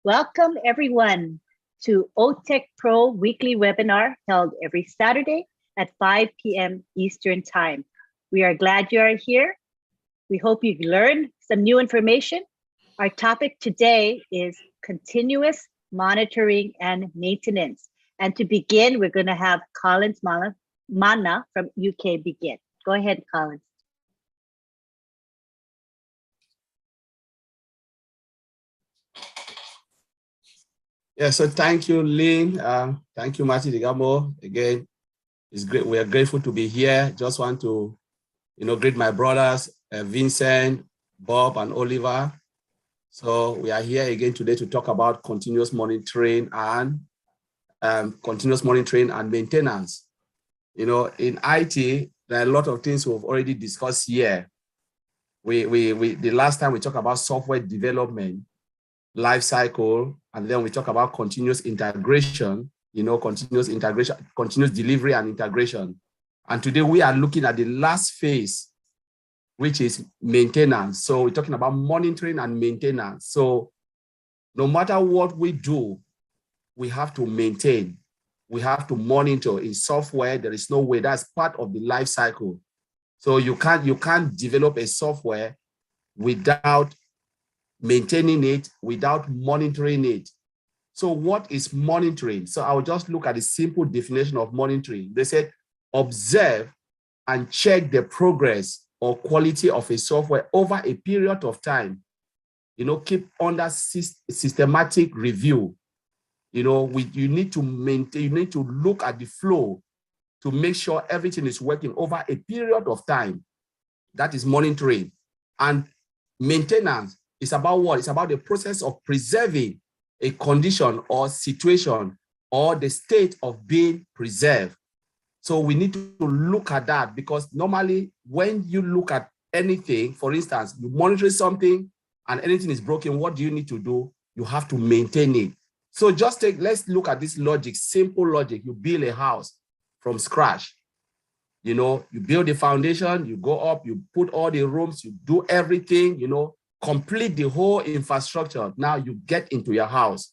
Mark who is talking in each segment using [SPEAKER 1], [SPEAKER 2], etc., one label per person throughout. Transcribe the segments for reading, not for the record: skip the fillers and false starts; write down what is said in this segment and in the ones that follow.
[SPEAKER 1] Welcome everyone to Otech Pro weekly webinar held every Saturday at 5 p.m. Eastern Time. We are glad you are here. We hope you've learned some new information. Our topic today is continuous monitoring and maintenance. And to begin, we're going to have Collins Mana from UK begin. Go ahead, Collins.
[SPEAKER 2] Yeah, so thank you, Lynn. Thank you, Marty Digamo. Again, it's great. We are grateful to be here. Just want to, greet my brothers, Vincent, Bob, and Oliver. So we are here again today to talk about continuous monitoring and maintenance. In IT, there are a lot of things we've already discussed here. The last time we talked about software development, life cycle, and then we talk about continuous integration, continuous delivery and integration. And today we are looking at the last phase, which is maintenance. So we're talking about monitoring and maintenance. So no matter what we do, we have to maintain, we have to monitor. In software, there is no way. That's part of the life cycle. So you can't develop a software without maintaining it, without monitoring it. So what is monitoring? So I'll just look at the simple definition of monitoring. They said, observe and check the progress or quality of a software over a period of time. Keep under systematic review. You need to maintain, you need to look at the flow to make sure everything is working over a period of time. That is monitoring. And maintenance is about what? It's about the process of preserving a condition or situation or the state of being preserved. So we need to look at that, because normally when you look at anything, for instance, you monitor something and anything is broken, what do you need to do? You have to maintain it. So let's look at this logic, simple logic. You build a house from scratch. You build the foundation, you go up, you put all the rooms, you do everything, complete the whole infrastructure. Now you get into your house.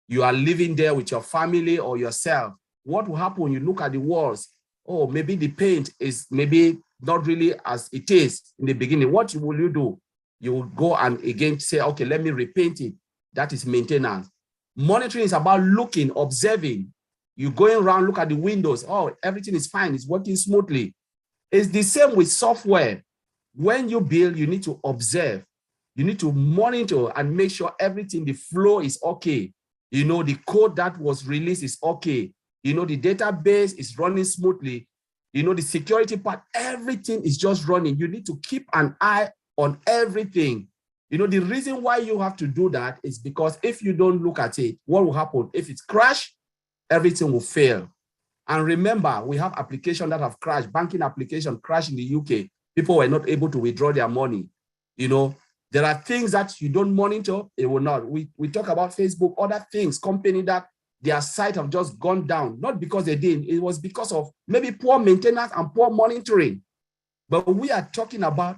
[SPEAKER 2] You are living there with your family or yourself. What will happen when you look at the walls? Oh, maybe the paint is maybe not really as it is in the beginning. What will you do? You will go and again say, okay, let me repaint it. That is maintenance. Monitoring is about looking, observing. You going around, look at the windows. Oh, everything is fine. It's working smoothly. It's the same with software. When you build, you need to observe. You need to monitor and make sure everything, the flow is okay. The code that was released is okay. The database is running smoothly. The security part, everything is just running. You need to keep an eye on everything. The reason why you have to do that is because if you don't look at it, what will happen? If it's crashed, everything will fail. And remember, we have applications that have crashed. Banking application crashed in the UK. People were not able to withdraw their money. There are things that you don't monitor, it will not. We talk about Facebook, other things, company that their site have just gone down, not because they didn't, it was because of maybe poor maintenance and poor monitoring. But we are talking about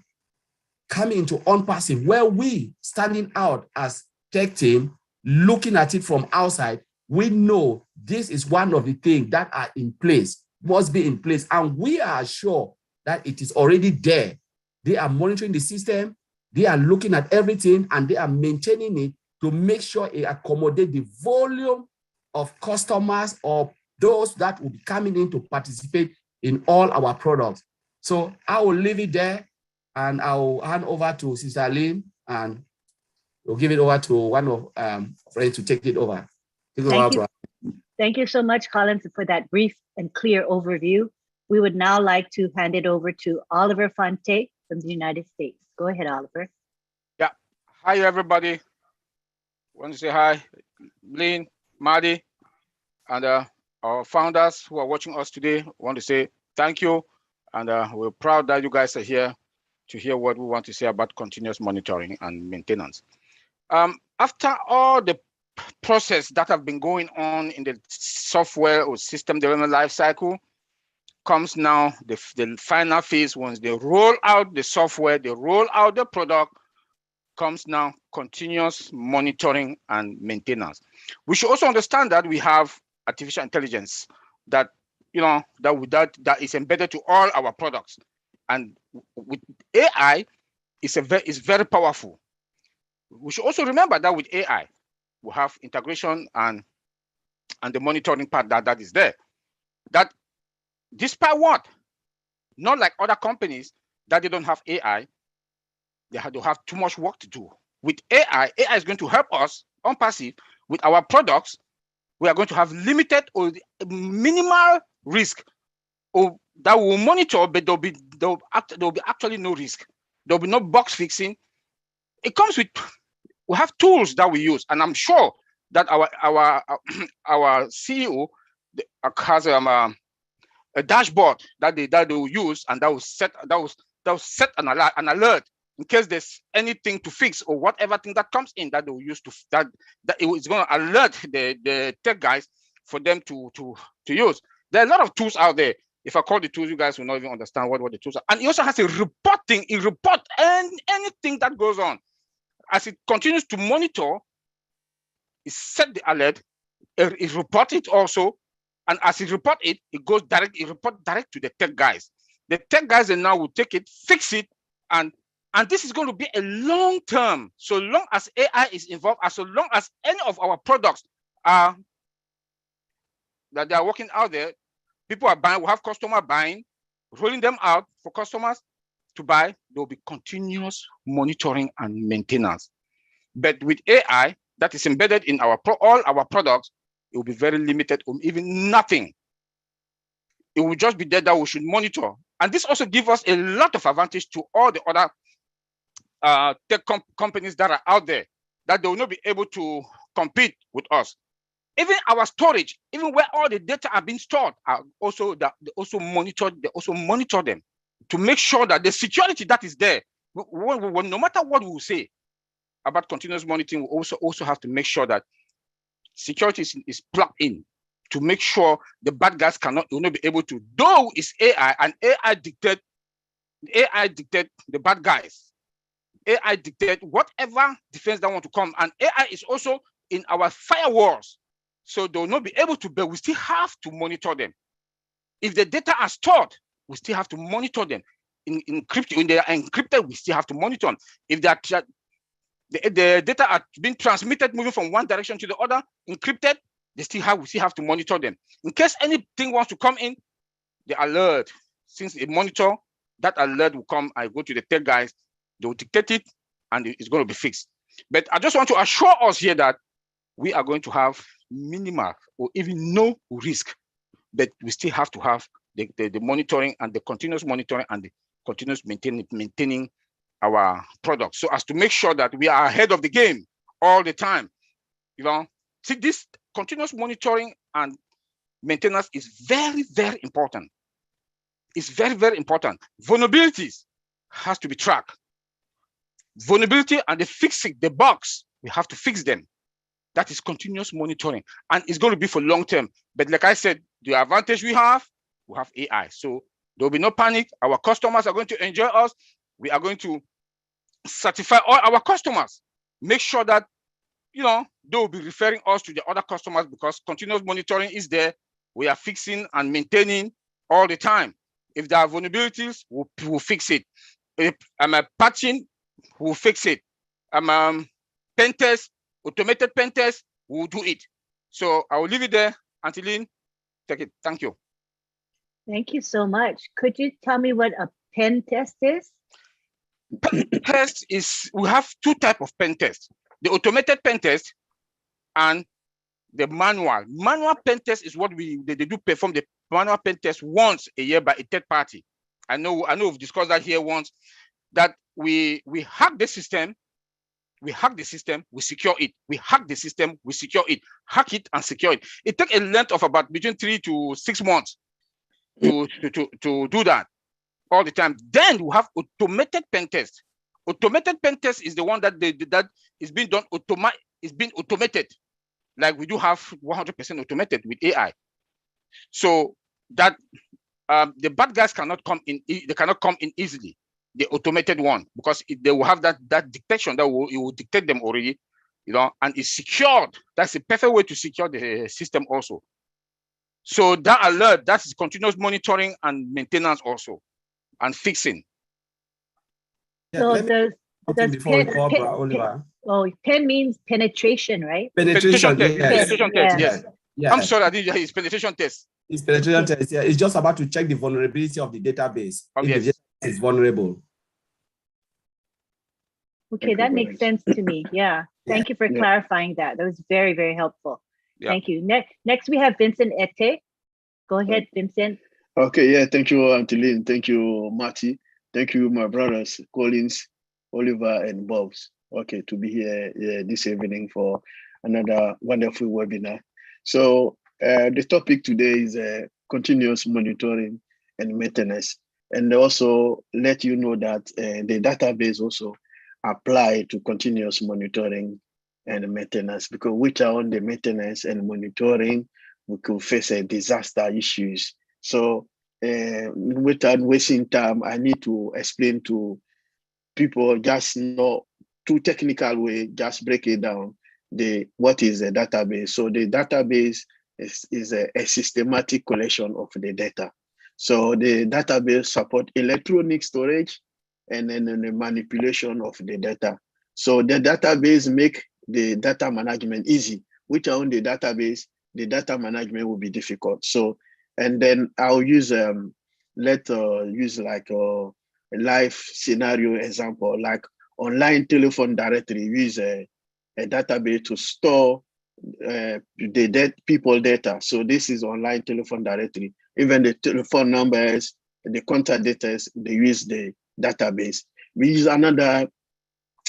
[SPEAKER 2] coming into on-passive, where we standing out as tech team, looking at it from outside, we know this is one of the things that are in place, must be in place, and we are sure that it is already there. They are monitoring the system, they are looking at everything, and they are maintaining it to make sure it accommodates the volume of customers or those that will be coming in to participate in all our products. So I will leave it there, and I will hand over to Sister Lynn, and we'll give it over to one of friends to take it over.
[SPEAKER 1] Thank you so much, Collins, for that brief and clear overview. We would now like to hand it over to Oliver Fonte from the United States. Go ahead, Oliver.
[SPEAKER 3] Yeah. Hi, everybody. Want to say hi, Lynn, Maddie, and our founders who are watching us today. Want to say thank you. And we're proud that you guys are here to hear what we want to say about continuous monitoring and maintenance. After all the process that have been going on in the software or system development lifecycle, comes now the final phase. Once they roll out the software, they roll out the product, comes now continuous monitoring and maintenance. We should also understand that we have artificial intelligence that that is embedded to all our products, and with AI is very powerful. We should also remember that with AI we have integration and the monitoring part that is there. That despite what, not like other companies that they don't have AI, they have too much work to do. With AI is going to help us on passive with our products. We are going to have limited or minimal risk, or that will monitor, but there'll be actually no risk. There'll be no box fixing. It comes with, we have tools that we use, and I'm sure that our CEO has a dashboard that they will use, and that will set an alert in case there's anything to fix or whatever thing that comes in that they will use that it is going to alert the tech guys for them to use. There are a lot of tools out there. If I call the tools, you guys will not even understand what the tools are. And it also has a reporting. It reports anything that goes on. As it continues to monitor, it set the alert, it reports it also, and as it reports it, it reports direct to the tech guys. The tech guys then now will take it, fix it, and this is going to be a long term. So long as AI is involved, as so long as any of our products are that they are working out there, people are buying, we have customer buying, rolling them out for customers to buy, there will be continuous monitoring and maintenance. But with AI that is embedded in all our products, it will be very limited or even nothing. It will just be there that we should monitor. And this also gives us a lot of advantage to all the other tech companies that are out there, that they will not be able to compete with us. Even our storage, even where all the data are being stored, are also that they also monitor them to make sure that the security that is there, no matter what we will say about continuous monitoring, we also have to make sure that security is plugged in to make sure the bad guys will not be able to, though it's AI, and AI dictate the bad guys. AI dictate whatever defense they want to come, and AI is also in our firewalls. So they will not be able to, but we still have to monitor them. If the data are stored, we still have to monitor them. When they are encrypted, we still have to monitor them. If the data are being transmitted, moving from one direction to the other, encrypted, we still have to monitor them. In case anything wants to come in, the alert, since they monitor, that alert will come. I go to the tech guys, they will dictate it, and it's going to be fixed. But I just want to assure us here that we are going to have minimal or even no risk, but we still have to have the monitoring and the continuous monitoring and the continuous maintaining our products, so as to make sure that we are ahead of the game all the time. See, this continuous monitoring and maintenance is very, very important. It's very, very important. Vulnerabilities has to be tracked. Vulnerability and the bugs, we have to fix them. That is continuous monitoring, and it's going to be for long term. But like I said, the advantage we have AI. So there will be no panic. Our customers are going to enjoy us. We are going to certify all our customers. Make sure that they will be referring us to the other customers, because continuous monitoring is there. We are fixing and maintaining all the time. If there are vulnerabilities, we'll fix it. If I'm patching, we'll fix it. Pen test, automated pen test, we'll do it. So I will leave it there. Antilene, take it. Thank you.
[SPEAKER 1] Thank you so much. Could you tell me what a pen test is?
[SPEAKER 3] Pen test is, we have two types of pen tests: the automated pen test and the manual. Manual pen test is what they do perform the manual pen test once a year by a third party. I know we've discussed that here once, that we hack the system, we secure it. We hack the system, we secure it, hack it and secure it. It takes a length of about between 3 to 6 months to do that all the time. Then we have automated pen test. Automated pen test is the one that is being done automated. Like we do have 100% automated with AI. So that the bad guys cannot come in. They cannot come in easily. the automated one, because they will have that detection that it will detect them already, and it's secured. That's the perfect way to secure the system also. So that alert, that is continuous monitoring and maintenance also, and fixing.
[SPEAKER 2] Yeah,
[SPEAKER 1] So
[SPEAKER 2] let me
[SPEAKER 1] does
[SPEAKER 2] before we go, Oliver.
[SPEAKER 1] pen means penetration, right?
[SPEAKER 2] Penetration
[SPEAKER 3] test.
[SPEAKER 2] yes.
[SPEAKER 3] Penetration test. Yes.
[SPEAKER 2] Yeah.
[SPEAKER 3] I'm sorry, I didn't hear. It's penetration test.
[SPEAKER 2] It's penetration test. Yeah, it's just about to check the vulnerability of the database. If the database is vulnerable.
[SPEAKER 1] Okay, that makes sense to me. Yeah. Thank you for clarifying that. That was very, very helpful. Yeah. Thank you. Next, we have Vincent Ete. Go ahead, Vincent.
[SPEAKER 4] Okay, yeah, thank you, Auntie Lynn. Thank you, Marty. Thank you, my brothers, Collins, Oliver, and Bobs. Okay, to be here this evening for another wonderful webinar. So the topic today is continuous monitoring and maintenance. And also let you know that the database also apply to continuous monitoring and maintenance, because without the maintenance and monitoring, we could face a disaster issues. So without wasting time, I need to explain to people, just not too technical way, just break it down, what is a database. So the database is a systematic collection of the data. So the database support electronic storage and then the manipulation of the data. So the database make the data management easy. Without the database, the data management will be difficult. So, and then I'll use use like a live scenario example, like online telephone directory. Use a database to store the people data. So this is online telephone directory. Even the telephone numbers, the contact data, they use the database. We use another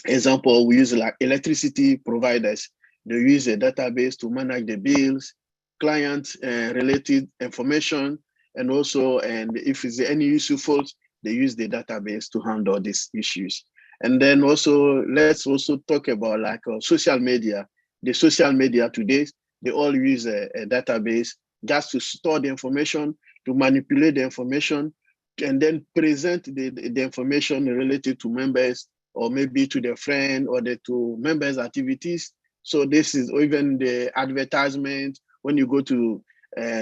[SPEAKER 4] example. We use like electricity providers. They use a database to manage the bills, client related information, and also, and if it's any issue fault, they use the database to handle these issues. And then also, let's also talk about like social media. The social media today, they all use a database just to store the information, to manipulate the information, and then present the information related to members, or maybe to their friend, or to members' activities. So this is even the advertisement, when you go to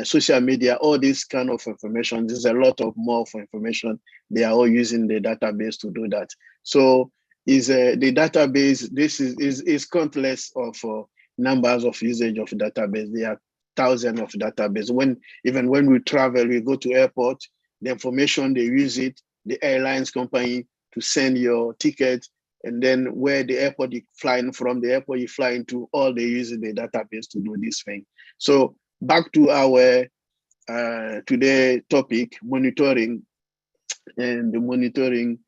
[SPEAKER 4] social media, all this kind of information, there's a lot of more for information. They are all using the database to do that. So is the database, this is countless of numbers of usage of database. There are thousands of database. Even when we travel, we go to airport, the information they use it, the airlines company to send your ticket, and then where the airport you're flying from, the airport you're flying to, all they use the database to do this thing. So back to our today topic, monitoring, and the monitoring,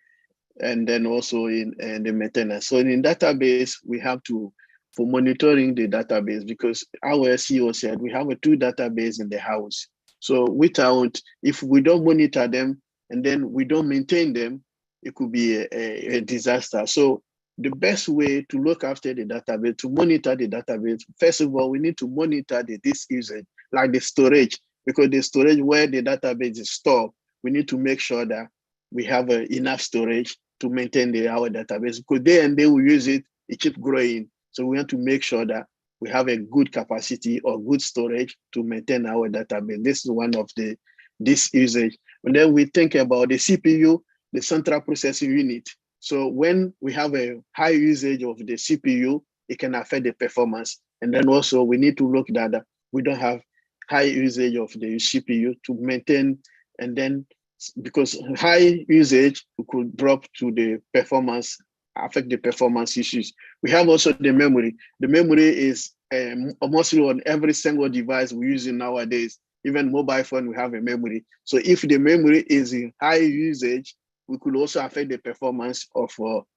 [SPEAKER 4] and then also in the maintenance. So in database, we have to, for monitoring the database, because our CEO said we have 2 database in the house. So if we don't monitor them and then we don't maintain them, it could be a disaster. So the best way to look after the database, to monitor the database, first of all, we need to monitor the disk usage, like the storage, because the storage where the database is stored, we need to make sure that we have enough storage to maintain our database, because they will use it keep growing. So we want to make sure that we have a good capacity or good storage to maintain our database. This is one of the disk usage. And then we think about the CPU, the central processing unit. So when we have a high usage of the CPU, it can affect the performance. And then also we need to look that we don't have high usage of the CPU to maintain, and then because high usage could drop to the performance, affect the performance issues. We have also the memory. The memory is mostly on every single device we're using nowadays. Even mobile phone, we have a memory. So if the memory is in high usage, we could also affect the performance of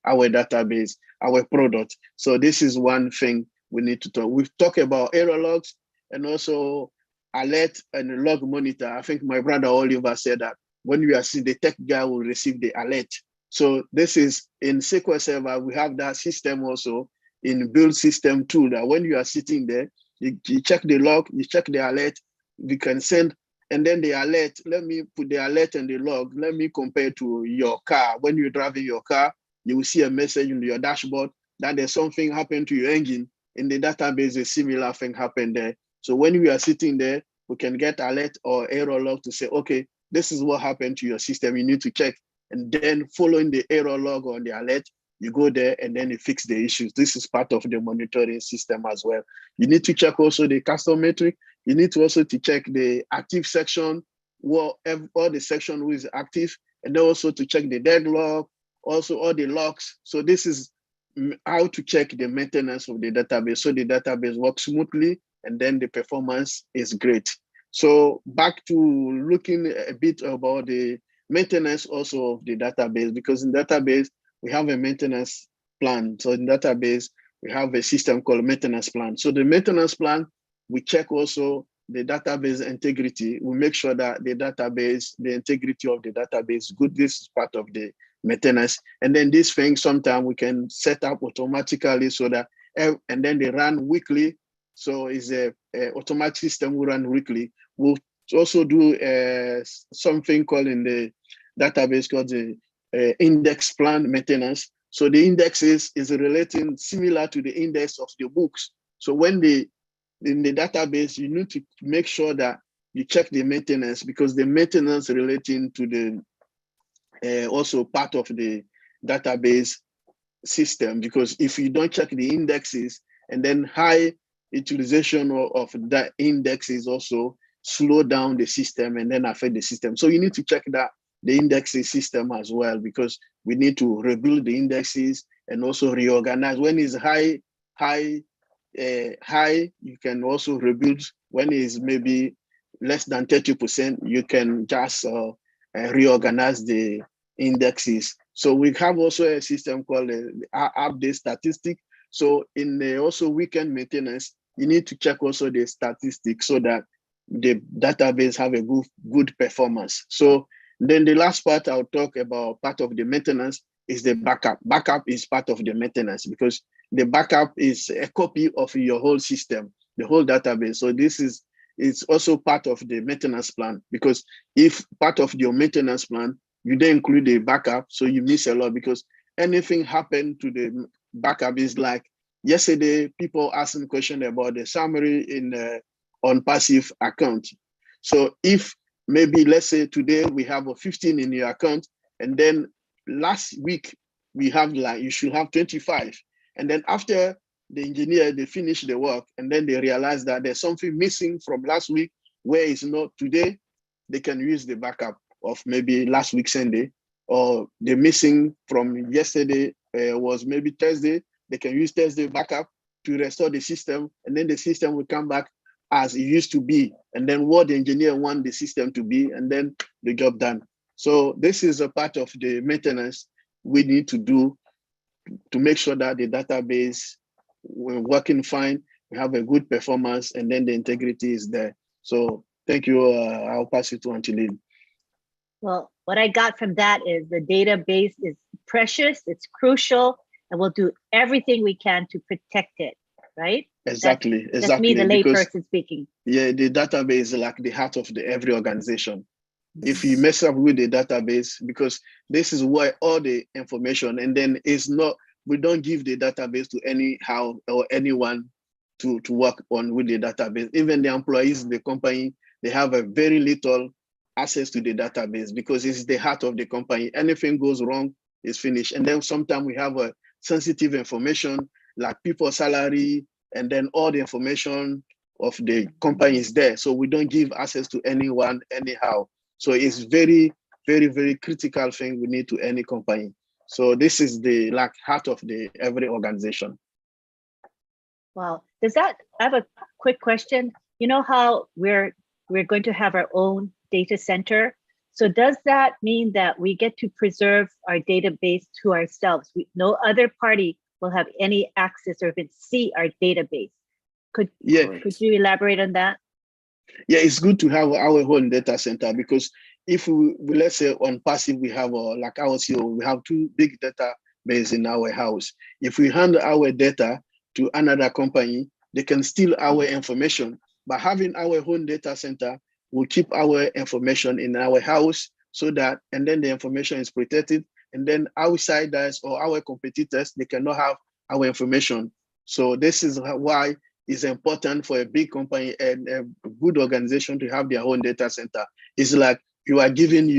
[SPEAKER 4] our database, our product. So this is one thing we need to talk. We've talked about error logs and also alert and log monitor. I think my brother Oliver said that when you are seeing, the tech guy will receive the alert. So this is in SQL Server, we have that system also in build system tool, that when you are sitting there, you check the log, you check the alert, we can send and then the alert, let me put the alert and the log, let me compare to your car. When you're driving your car, you will see a message in your dashboard that there's something happened to your engine. In the database, a similar thing happened there. So when we are sitting there, we can get alert or error log to say, okay, this is what happened to your system. You need to check. And then following the error log or the alert, you go there and then you fix the issues. This is part of the monitoring system as well. You need to check also the custom metric. You need to also to check the active section, all the section who is active, and then also to check the deadlock, also all the logs. So this is how to check the maintenance of the database. So the database works smoothly and then the performance is great. So back to looking a bit about the maintenance also of the database, because in database, we have a maintenance plan. So in database, we have a system called maintenance plan. So the maintenance plan, we check also the database integrity. We make sure that the database, the integrity of the database is good. This is part of the maintenance. And then this thing, sometimes we can set up automatically so that, and then they run weekly. So it's a automatic system will run weekly. We'll also do something called in the database called the index plan maintenance. So the index is relating similar to the index of the books. So when in the database, you need to make sure that you check the maintenance, because the maintenance relating to the also part of the database system. Because if you don't check the indexes, and then high utilization of that indexes also slow down the system and then affect the system. So you need to check that the indexes system as well, because we need to rebuild the indexes and also reorganize. When it's high, you can also rebuild. When it's maybe less than 30%, you can just reorganize the indexes. So we have also a system called update statistic. So in the also weekend maintenance, you need to check also the statistics so that the database have a good performance. So then the last part I'll talk about, part of the maintenance, is the backup. Backup is part of the maintenance, because the backup is a copy of your whole system, the whole database. So this is, it's also part of the maintenance plan, because if part of your maintenance plan, you don't include the backup, so you miss a lot, because anything happened to the backup is like, yesterday, people asked a question about the summary in on passive account. So if maybe, let's say today we have a 15 in your account, and then last week we have like, you should have 25. And then after the engineer, they finish the work, and then they realize that there's something missing from last week where it's not today, they can use the backup of maybe last week Sunday, or the missing from yesterday was maybe Thursday, they can use Thursday backup to restore the system, and then the system will come back as it used to be, and then what the engineer want the system to be, and then the job done. So this is a part of the maintenance we need to do to make sure that the database we're working fine, we have a good performance, and then the integrity is there. So thank you. I'll pass it to Angeline.
[SPEAKER 1] Well, what I got from that is the database is precious, it's crucial, and we'll do everything we can to protect it, right?
[SPEAKER 4] Exactly.
[SPEAKER 1] That's me, the layperson speaking.
[SPEAKER 4] Yeah, the database is like the heart of every organization. If you mess up with the database, because this is where all the information, and then it's not, we don't give the database to anyhow or anyone to work on with the database. Even the employees in the company, they have a very little access to the database, because it's the heart of the company. Anything goes wrong, it's finished. And then sometimes we have a sensitive information like people's salary, and then all the information of the company is there. So we don't give access to anyone anyhow. So it's very, very, very critical thing we need to any company. So this is the like heart of every organization.
[SPEAKER 1] Wow. Does that, I have a quick question. You know how we're going to have our own data center. So does that mean that we get to preserve our database to ourselves? No other party will have any access or even see our database. Could you elaborate on that?
[SPEAKER 4] Yeah, it's good to have our own data center, because if we let's say on passive, we have like our CEO, we have 2 big database in our house. If we hand our data to another company, they can steal our information. By having our own data center, we'll keep our information in our house so that, and then the information is protected. And then outsiders or our competitors, they cannot have our information. So this is why it's important for a big company and a good organization to have their own data center. It's like you are giving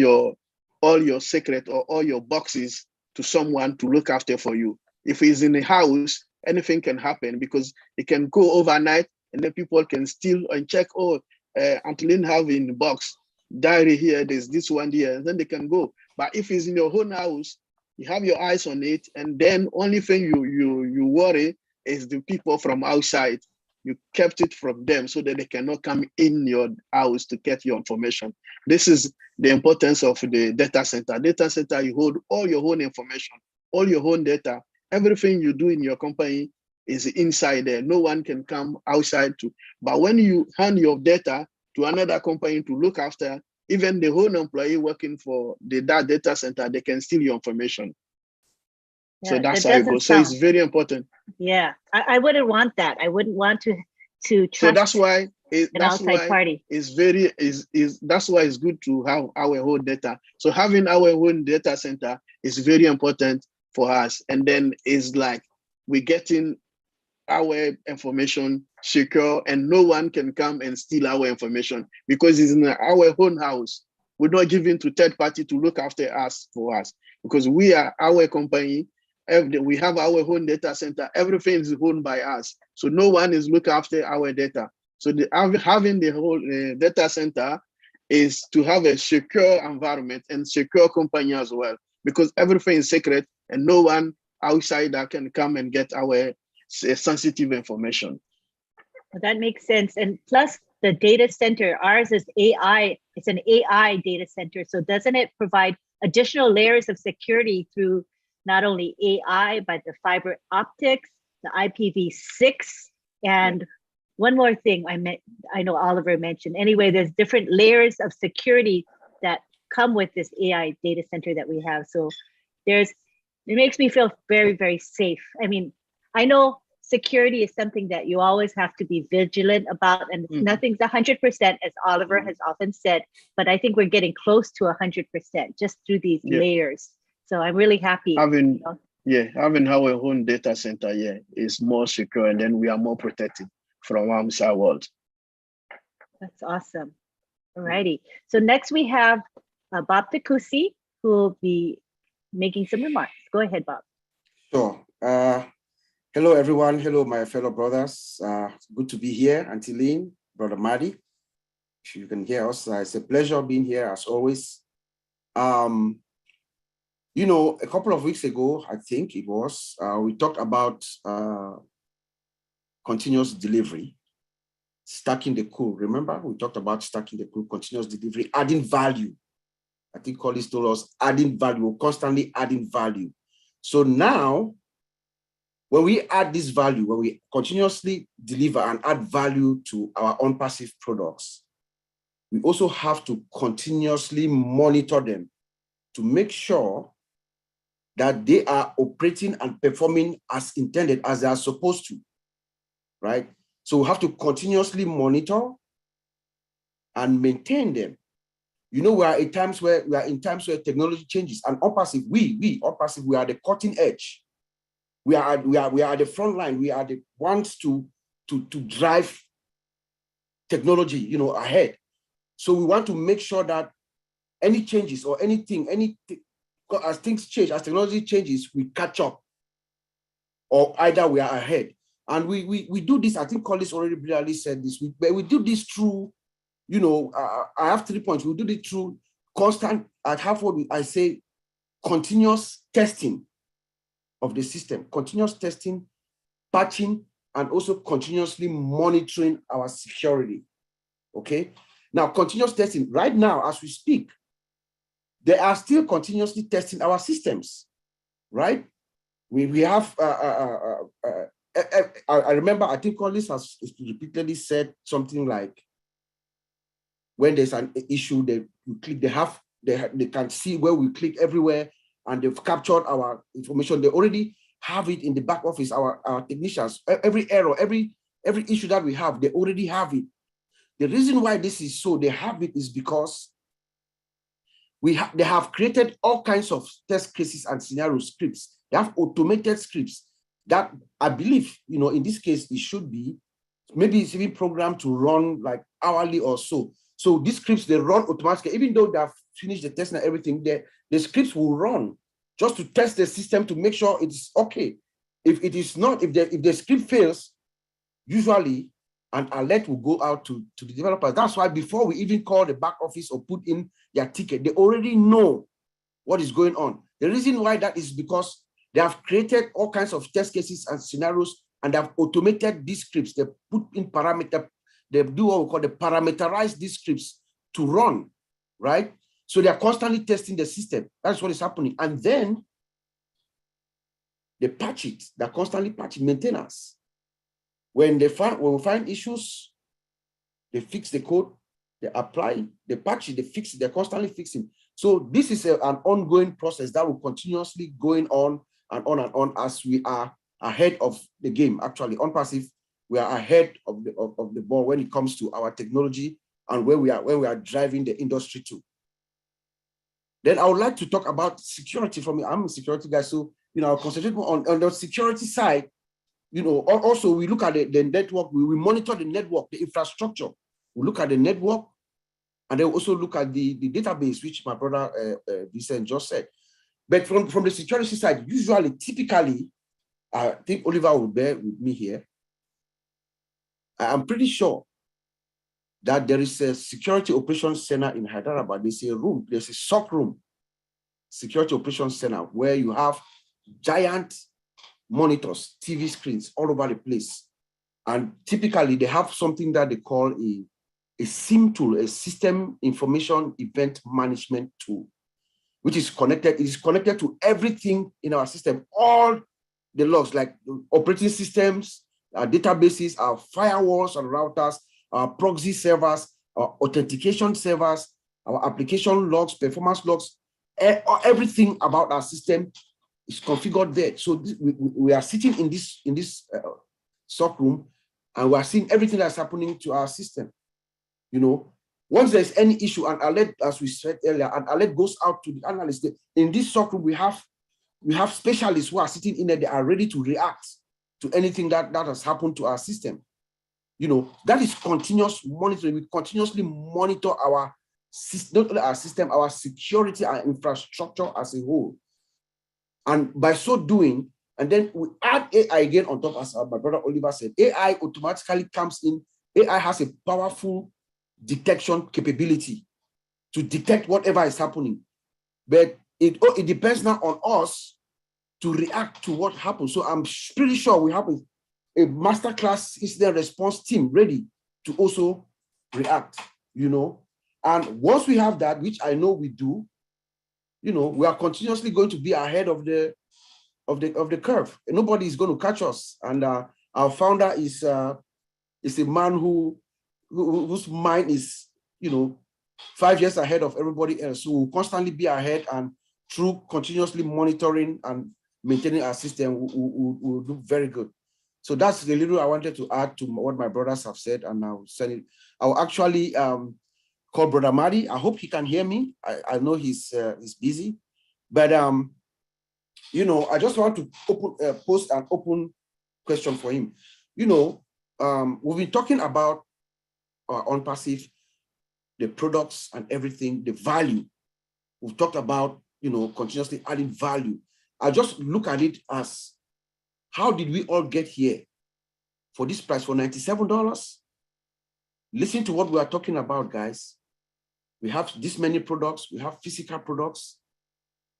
[SPEAKER 4] all your secret or all your boxes to someone to look after for you. If it's in a house, anything can happen because it can go overnight and then people can steal and check, oh, Antolin have in the box, diary here, there's this one here, and then they can go. But if it's in your own house, you have your eyes on it, and then only thing you worry is the people from outside. You kept it from them so that they cannot come in your house to get your information. This is the importance of the data center. Data center, you hold all your own information, all your own data. Everything you do in your company is inside there. No one can come outside to. But when you hand your data to another company to look after, even the whole employee working for that data center, they can steal your information.
[SPEAKER 1] Yeah,
[SPEAKER 4] so that's how it goes. So it's very important.
[SPEAKER 1] Yeah, I wouldn't want that. I wouldn't want to trust.
[SPEAKER 4] So that's why
[SPEAKER 1] that's why
[SPEAKER 4] it's good to have our own data. So having our own data center is very important for us. And then it's like we're getting our information secure and no one can come and steal our information because it's in our own house. We're not giving to third party to look after us for us because we are our company. We have our own data center. Everything is owned by us. So no one is looking after our data. So having the whole data center is to have a secure environment and secure company as well, because everything is secret and no one outsider can come and get our sensitive information.
[SPEAKER 1] Well, that makes sense. And plus the data center, ours is AI. It's an AI data center. So doesn't it provide additional layers of security through not only AI, but the fiber optics, the IPv6, and one more thing I know Oliver mentioned. Anyway, there's different layers of security that come with this AI data center that we have. So it makes me feel very, very safe. I mean, I know security is something that you always have to be vigilant about, and nothing's 100%, as Oliver has often said, but I think we're getting close to 100% just through these layers. So I'm really happy.
[SPEAKER 4] Having our own data center is more secure, and then we are more protected from outside world.
[SPEAKER 1] That's awesome. All righty. So next we have Bob Takusi, who will be making some remarks. Go ahead, Bob.
[SPEAKER 5] Sure. Hello, everyone. Hello, my fellow brothers. Good to be here. Antolin, Brother Madi, if you can hear us, it's a pleasure being here as always. You know, a couple of weeks ago, I think it was, we talked about continuous delivery, stacking the queue. Remember, we talked about stacking the queue, continuous delivery, adding value. I think Collins told us adding value, constantly adding value. So now, when we add this value, when we continuously deliver and add value to our own passive products, we also have to continuously monitor them to make sure that they are operating and performing as intended, as they are supposed to, right? So we have to continuously monitor and maintain them. You know, we are in times where technology changes, and Unpassive, we are the cutting edge. We are at the front line. We are the ones to drive technology, you know, ahead. So we want to make sure that any changes or anything, as things change, as technology changes, we catch up, or either we are ahead. And we do this. I think Collins already brilliantly said this. We do this through, you know, I have 3 points. We do it through constant. I have what I say, continuous testing of the system, continuous testing, patching, and also continuously monitoring our security. Okay. Now, continuous testing. Right now, as we speak, they are still continuously testing our systems, right? We have, I remember, I think Collins has repeatedly said something like, when there's an issue, they can see where we click everywhere, and they've captured our information. They already have it in the back office, our technicians, every error, every issue that we have, they already have it. The reason why this is so, they have it is because they have created all kinds of test cases and scenario scripts. They have automated scripts that I believe, in this case, it should be, maybe it's even programmed to run like hourly or so. So these scripts, they run automatically, even though they have finished the test and everything, the scripts will run just to test the system to make sure it's okay. If it is not, if the script fails, usually an alert will go out to the developers. That's why before we even call the back office or put in their ticket, they already know what is going on. The reason why that is because they have created all kinds of test cases and scenarios, and they have automated these scripts. They put in parameter, they do what we call the parameterize these scripts to run, right? So they are constantly testing the system. That's what is happening. And then they patch it. They're constantly patching maintenance. When we find issues, they fix the code, they apply, they patch it, they fix it, they're constantly fixing. So this is an ongoing process that will continuously going on and on as we are ahead of the game. Actually, on passive, we are ahead of the ball when it comes to our technology and where we are driving the industry to. Then I would like to talk about security. I'm a security guy, so I'll concentrate more on the security side. Also we look at the network, we monitor the network, the infrastructure. We look at the network, and then also look at the database, which my brother Vincent just said. But from the security side, usually, typically, I think Oliver will bear with me here. I'm pretty sure that there is a security operations center in Hyderabad. There's a SOC room, security operations center, where you have giant monitors, TV screens all over the place. And typically they have something that they call a SIM tool, a system information event management tool, which is connected. It is connected to everything in our system, all the logs, like operating systems, our databases, our firewalls and routers, our proxy servers, our authentication servers, our application logs, performance logs, everything about our system is configured there. So we are sitting in this SOC room, and we are seeing everything that's happening to our system. Once there's any issue, an alert, as we said earlier, an alert goes out to the analyst. In this SOC room, we have specialists who are sitting in there. They are ready to react to anything that has happened to our system. That is continuous monitoring. We continuously monitor our system, not only our system, our security, our infrastructure as a whole. And by so doing, and then we add AI again on top, as my brother Oliver said, AI automatically comes in. AI has a powerful detection capability to detect whatever is happening. But it depends now on us to react to what happens. So I'm pretty sure we have a masterclass incident response team ready to also react, And once we have that, which I know we do, we are continuously going to be ahead of the curve. And nobody is going to catch us. And our founder is a man whose mind is 5 years ahead of everybody else. So we'll constantly be ahead, and through continuously monitoring and maintaining our system, we'll do very good. So that's the little I wanted to add to what my brothers have said, and I'll send it. I'll actually call Brother Madi. I hope he can hear me. I know he's busy, but I just want to post an open question for him. We've been talking about on passive, the products and everything, the value. We've talked about continuously adding value. I just look at it as, how did we all get here for this price, for $97? Listen to what we are talking about, guys. We have this many products. We have physical products.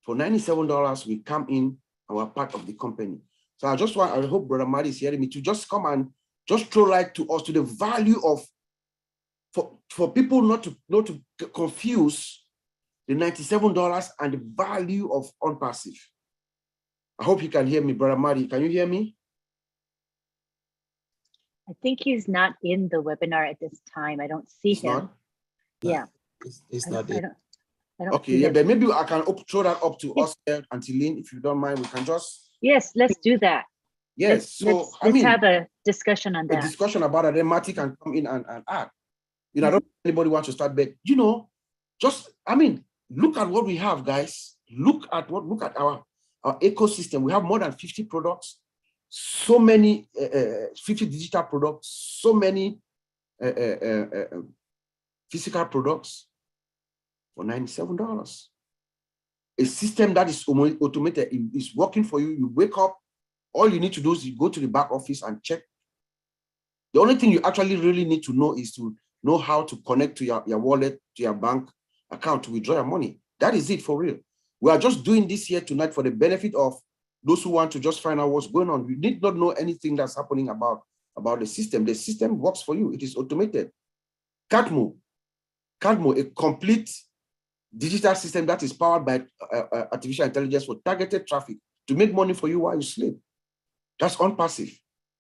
[SPEAKER 5] For $97, we come in and we're part of the company. So I hope Brother Madi is hearing me, to just come and just throw light to us, to the value of, for people not to confuse the $97 and the value of on-passive. I hope you can hear me, Brother Madi. Can you hear me?
[SPEAKER 1] I think he's not in the webinar at this time. I don't see him.
[SPEAKER 5] Not?
[SPEAKER 1] Yeah.
[SPEAKER 2] It's not it.
[SPEAKER 1] I don't
[SPEAKER 5] Okay,
[SPEAKER 1] see
[SPEAKER 5] yeah,
[SPEAKER 1] him.
[SPEAKER 5] but maybe I can throw that up to us here, Antiline, if you don't mind. We can just...
[SPEAKER 1] Yes, let's do that.
[SPEAKER 5] Yes,
[SPEAKER 1] Let's have a discussion on
[SPEAKER 5] a
[SPEAKER 1] that.
[SPEAKER 5] discussion about it, then Marty can come in and add. You know, I don't think anybody wants to start bet. Just, I mean, look at what we have, guys. Look at our ecosystem. We have more than 50 products, so many 50 digital products, so many physical products for $97. A system that is automated is working for you. You wake up, all you need to do is you go to the back office and check. The only thing you actually really need to know is to know how to connect to your wallet, to your bank account to withdraw your money. That is it for real. We are just doing this here tonight for the benefit of those who want to just find out what's going on. You need not know anything that's happening about the system. The system works for you. It is automated. Catmo, a complete digital system that is powered by artificial intelligence for targeted traffic to make money for you while you sleep. That's unpassive.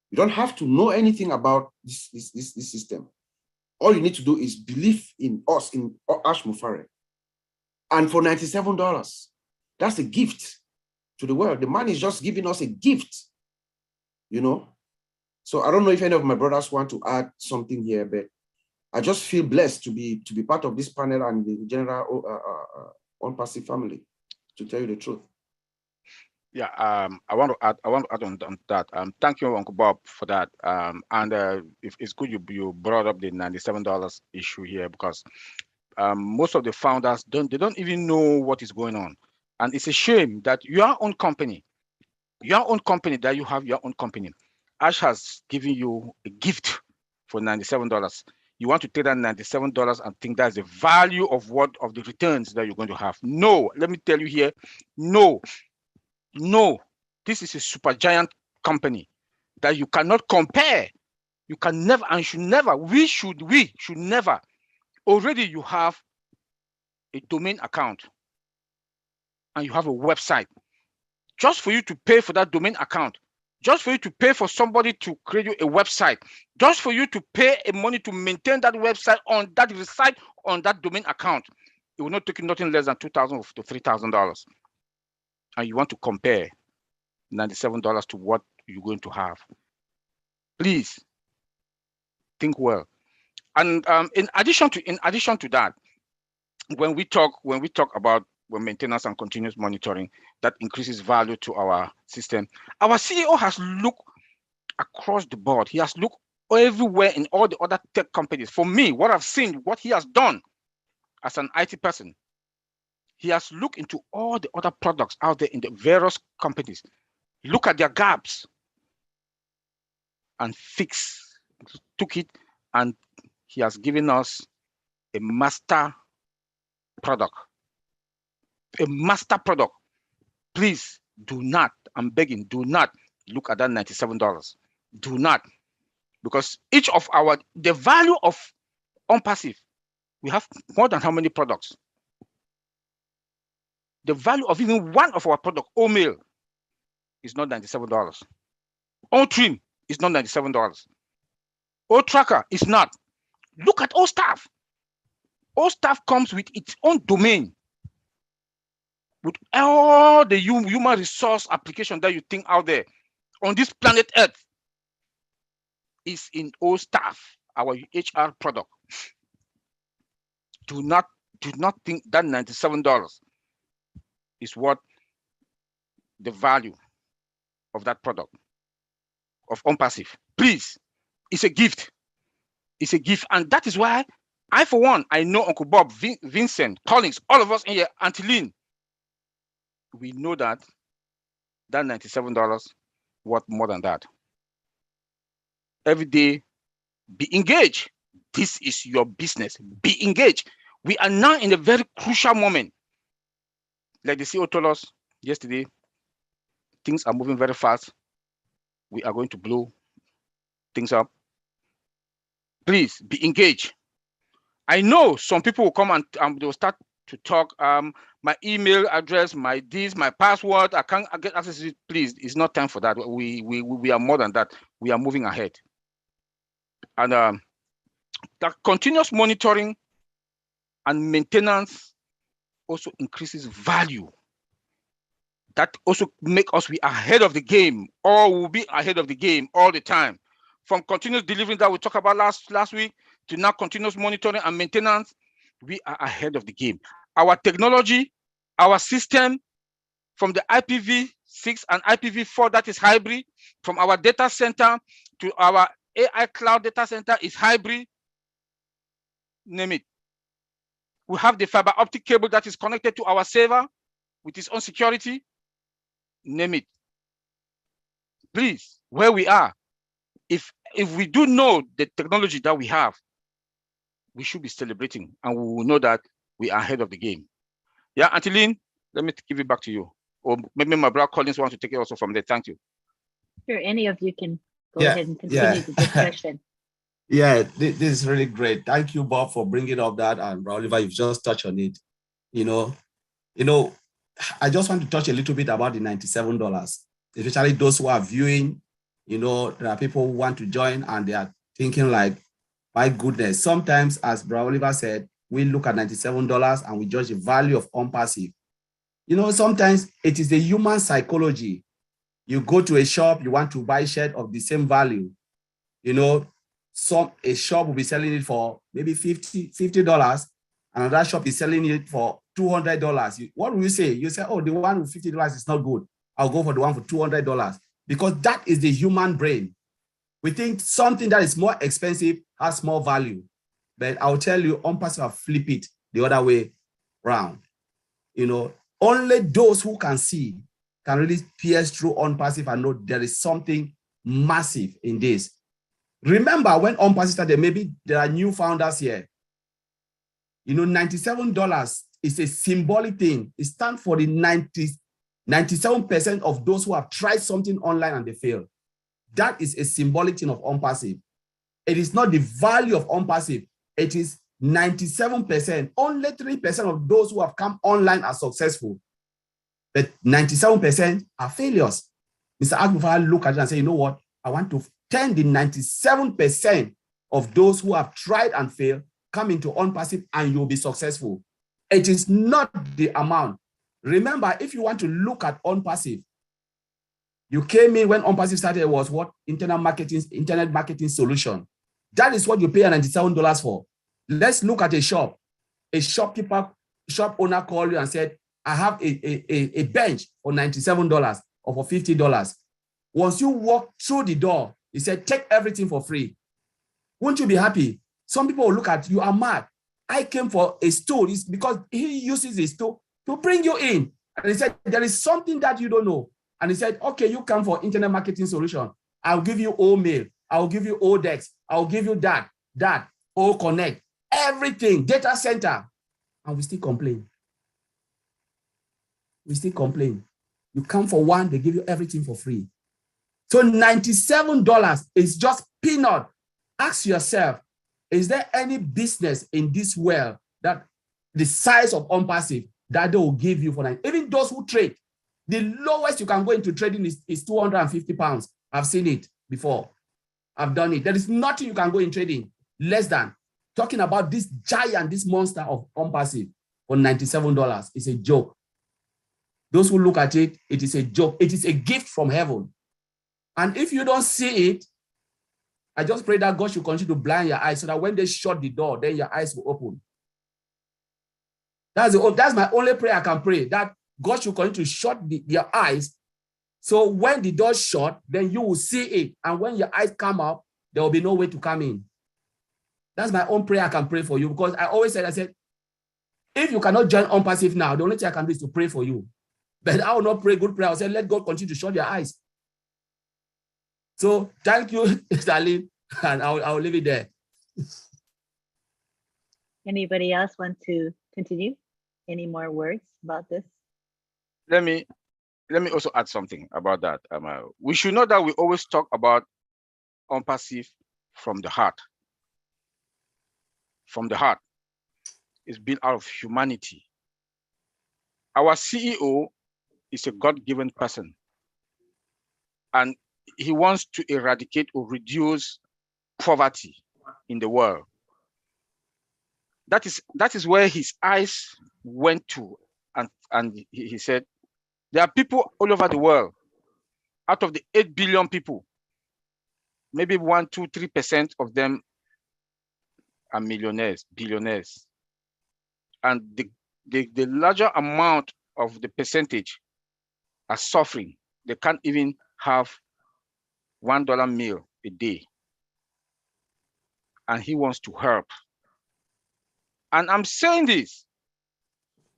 [SPEAKER 5] You don't have to know anything about this system. All you need to do is believe in us, in Ash Mufare. And for $97, that's a gift to the world. The man is just giving us a gift, So I don't know if any of my brothers want to add something here, but I just feel blessed to be part of this panel and the general unpassive family, to tell you the truth.
[SPEAKER 3] Yeah, I want to add on that. Thank you, Uncle Bob, for that. If it's good you brought up the $97 issue here, because most of the founders don't even know what is going on, and it's a shame that your own company, that you have your own company, Ash has given you a gift for $97. You want to take that $97 and think that's the value of the returns that you're going to have. No, let me tell you here, no, this is a super giant company that you cannot compare. You can never and should never. We should never. Already you have a domain account and you have a website. Just for you to pay for that domain account, just for you to pay for somebody to create you a website, just for you to pay a money to maintain that website on that site on that domain account, it will not take you nothing less than $2,000 to $3,000. And you want to compare $97 to what you're going to have. Please think well. And in addition to that, when we talk about maintenance and continuous monitoring that increases value to our system, our CEO has looked across the board. He has looked everywhere in all the other tech companies. For me, what I've seen, what he has done as an IT person, he has looked into all the other products out there in the various companies, look at their gaps and took it, and he has given us a master product. A master product. Please do not, I'm begging, do not look at that $97. Do not, because the value of unpassive, we have more than how many products? The value of even one of our products, Omail, is not $97. OTrim is not $97. Tracker is not. Look at Ostaff. Ostaff comes with its own domain, with all the human resource application that you think out there on this planet Earth is in Ostaff, our HR product. Do not think that $97 is what the value of that product of unpassive. Please, it's a gift. It's a gift, and that is why I, for one, I know Uncle Bob, Vincent, Collins, all of us in here, Antylin, we know that $97 worth more than that. Every day, be engaged. This is your business. Be engaged. We are now in a very crucial moment. Like the CEO told us yesterday, things are moving very fast. We are going to blow things up. Please be engaged. I know some people will come and they'll start to talk. My email address, my password, I can't get access to it. Please, it's not time for that. We are more than that. We are moving ahead. And the continuous monitoring and maintenance also increases value. That also make us be ahead of the game, or we'll be ahead of the game all the time. From continuous delivery that we talked about last week to now continuous monitoring and maintenance, we are ahead of the game. Our technology, our system, from the IPv6 and IPv4 that is hybrid, from our data center to our AI cloud data center is hybrid, name it. We have the fiber optic cable that is connected to our server with its own security, name it. Please, where we are, if we do know the technology that we have, we should be celebrating, and we will know that we are ahead of the game. Yeah, Auntie Lynn, let me give it back to you. Or maybe my brother Collins wants to take it also from there. Thank you.
[SPEAKER 1] Sure, any of you can go
[SPEAKER 2] Yeah,
[SPEAKER 1] ahead and continue the discussion.
[SPEAKER 2] Yeah, this is really great. Thank you, Bob, for bringing up that, and Oliver, you've just touched on it. You know, I just want to touch a little bit about the $97, especially those who are viewing. There are people who want to join and they are thinking like, my goodness, sometimes, as Brother Oliver said, we look at $97 and we judge the value of OnPassive. Sometimes it is the human psychology. You go to a shop, you want to buy a shirt of the same value. A shop will be selling it for maybe $50. Another shop is selling it for $200. What will you say? You say, oh, the one with $50 is not good. I'll go for the one for $200, because that is the human brain. We think something that is more expensive has more value. But I'll tell you, OnPassive will flip it the other way around. Only those who can see can really pierce through OnPassive and know there is something massive in this. Remember when OnPassive started, maybe there are new founders here. $97 is a symbolic thing. It stands for the 97% of those who have tried something online and they fail. That is a symbolic thing of OnPassive. It is not the value of OnPassive. It is 97%. Only 3% of those who have come online are successful. But 97% are failures. Mr. Agbufara look at it and say, you know what? I want to turn the 97% of those who have tried and failed, come into OnPassive and you'll be successful. It is not the amount. Remember, if you want to look at OnPassive, you came in when OnPassive started, was what? Internet marketing solution. That is what you pay $97 for. Let's look at a shop. A shop owner called you and said, I have a bench for $97 or for $50. Once you walk through the door, he said, take everything for free. Won't you be happy? Some people will look at you, are mad. I came for a store. It's because he uses a store to bring you in. And he said, there is something that you don't know. And he said, okay, you come for internet marketing solution. I'll give you mail. I'll give you Otech. I'll give you that, Connect, everything, data center. And we still complain. You come for one, they give you everything for free. So $97 is just peanut. Ask yourself, is there any business in this world that the size of OnPassive that they will give you for that? Even those who trade, the lowest you can go into trading is 250 pounds. I've seen it before. I've done it. There is nothing you can go in trading less than. Talking about this giant, this monster of OnPassive for $97. It's a joke. Those who look at it, it is a joke. It is a gift from heaven. And if you don't see it, I just pray that God should continue to blind your eyes so that when they shut the door, then your eyes will open. That's my only prayer I can pray, that God should continue to shut your eyes. So when the door shut, then you will see it. And when your eyes come up, there will be no way to come in. That's my own prayer I can pray for you, because I always said, if you cannot join OnPassive now, the only thing I can do is to pray for you. But I will not pray good prayer. I'll say, let God continue to shut your eyes. So thank you, Stalin, and I'll leave it there.
[SPEAKER 1] Anybody else want to continue? Any more words about this?
[SPEAKER 3] Let me also add something about that. We should know that we always talk about OnPassive from the heart. From the heart. It's built out of humanity. Our CEO is a God-given person, and he wants to eradicate or reduce poverty in the world. That is where his eyes went to, and he said, there are people all over the world. Out of the 8 billion people, maybe 1%, 2%, 3% of them are millionaires, billionaires. And the larger amount of the percentage are suffering. They can't even have $1 meal a day. And he wants to help. And I'm saying this,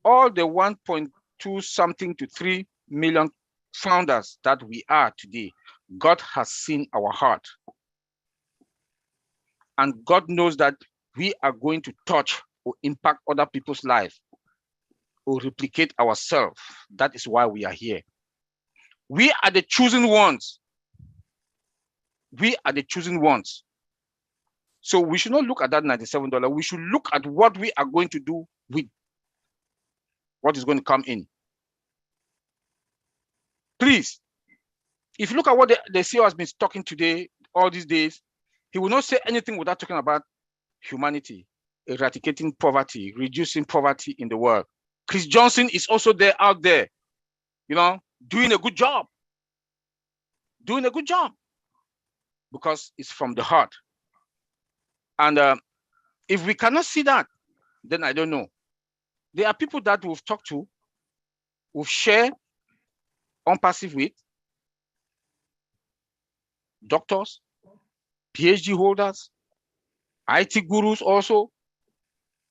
[SPEAKER 3] all the 1.2 something to 3 million founders that we are today, God has seen our heart. And God knows that we are going to touch or impact other people's lives or replicate ourselves. That is why we are here. We are the chosen ones. We are the chosen ones. So we should not look at that $97. We should look at what we are going to do with what is going to come in. Please, if you look at what the CEO has been talking today, all these days, he will not say anything without talking about humanity, eradicating poverty, reducing poverty in the world. Chris Johnson is also there, out there, you know, doing a good job. Doing a good job. Because it's from the heart. And if we cannot see that, then I don't know. There are people that we've talked to, we've shared on passive with, doctors, PhD holders, IT gurus also.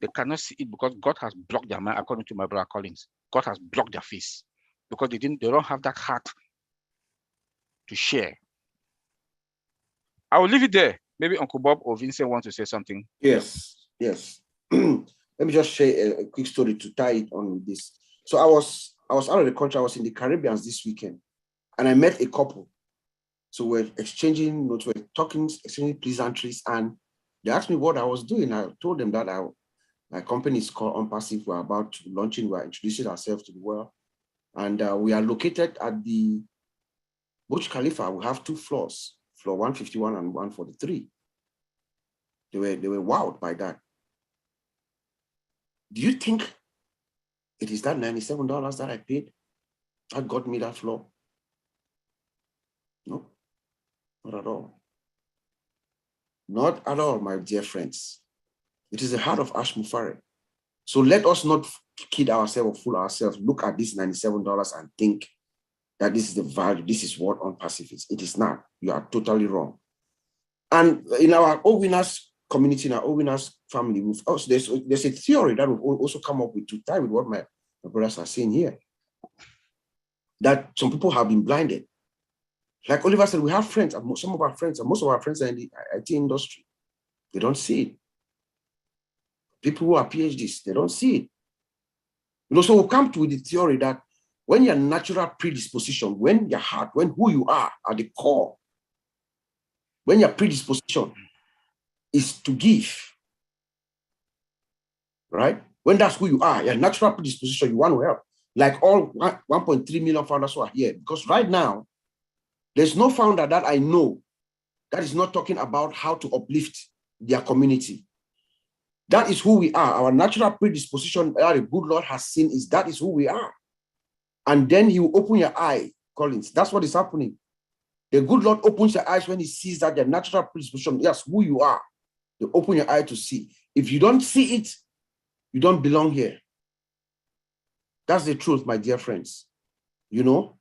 [SPEAKER 3] They cannot see it because God has blocked their mind, according to my brother Collins. God has blocked their face because they don't have that heart to share. I will leave it there. Maybe Uncle Bob or Vincent want to say something.
[SPEAKER 5] Yes, yes. Let me just share a quick story to tie it on with this. So I was out of the country. I was in the Caribbean this weekend, and I met a couple. So we're exchanging notes, we're talking, exchanging pleasantries, and they asked me what I was doing. I told them that my company is called Unpassive. We're about to launching. We're introducing ourselves to the world, and we are located at the Burj Khalifa. We have 2 floors, floor 151 and 143. They were wowed by that. Do you think it is that $97 that I paid that got me that floor? No, not at all. Not at all, my dear friends. It is the heart of Ash Mufare. So let us not kid ourselves or fool ourselves. Look at this $97 and think that this is the value, this is what Unpassive is. It is not. You are totally wrong. And in our O-Winners community, in our O-Winners family, there's a theory that we've also come up with to tie with what my brothers are saying here, that some people have been blinded. Like Oliver said, we have friends, some of our friends, and most of our friends are in the IT industry. They don't see it. People who are PhDs, they don't see it. You know, so we'll come to the theory that when your natural predisposition, when your heart, when who you are at the core, when your predisposition is to give, right? When that's who you are, your natural predisposition, you want to help. Like all 1.3 million founders who are here. Because right now, there's no founder that I know that is not talking about how to uplift their community. That is who we are. Our natural predisposition that the good Lord has seen is that is who we are. And then he will open your eye, Collins. That's what is happening. The good Lord opens your eyes when he sees that your natural predisposition, yes, who you are. They open your eye to see. If you don't see it, you don't belong here. That's the truth, my dear friends. You know?